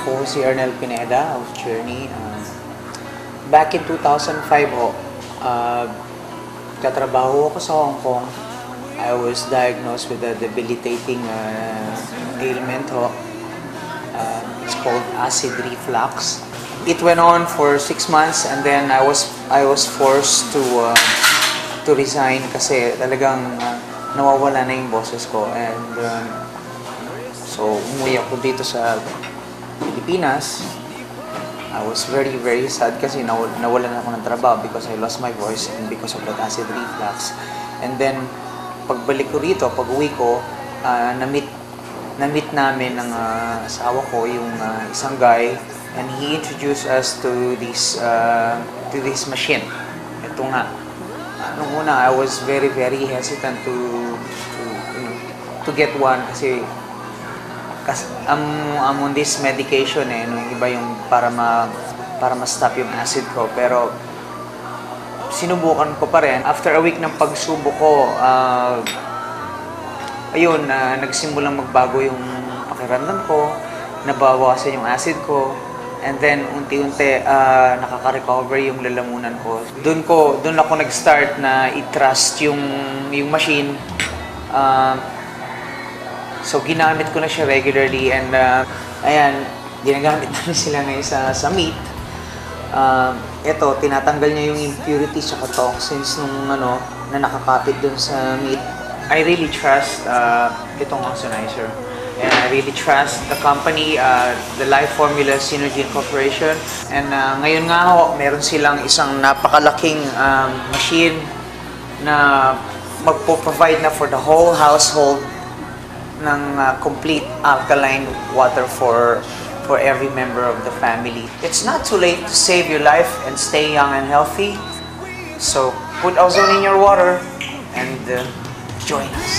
Ako si Ernel Pineda of Journey. Back in 2005 katrabaho ako sa Hong Kong. I was diagnosed with a debilitating ailment it's called acid reflux. It went on for 6 months and then I was forced to resign kasi talagang nawawala na yung boses ko, and so umuwi ako dito sa Pilipinas. I was very sad kasi nawalan ako ng trabaho because I lost my voice and because of that acid reflux. And then pagbalik ko rito, pag-uwi ko, na-meet namin ng asawa ko yung isang guy, and he introduced us to this machine. Ito nga. Nung una, I was very hesitant to get one kasi I'm on this medication nung iba yung para ma-stop yung acid ko, pero sinubukan ko pa rin. After a week ng pagsubok ko, nagsimulang magbago yung pakiramdam ko, nabawasan yung acid ko, and then unti-unti nakaka-recover yung lalamunan ko. Doon ako nag-start na i-trust yung machine. So ginamit ko na siya regularly, and ginagamit namin sila ngayon sa meat. Ito, tinatanggal niya yung impurities at toxins na nakakapit dun sa meat. I really trust itong oxonizer. And I really trust the company, the Life Formula Synergy Corporation. And ngayon nga meron silang isang napakalaking machine na magpo-provide na for the whole household ng complete alkaline water for every member of the family. It's not too late to save your life and stay young and healthy. So put ozone in your water and join us.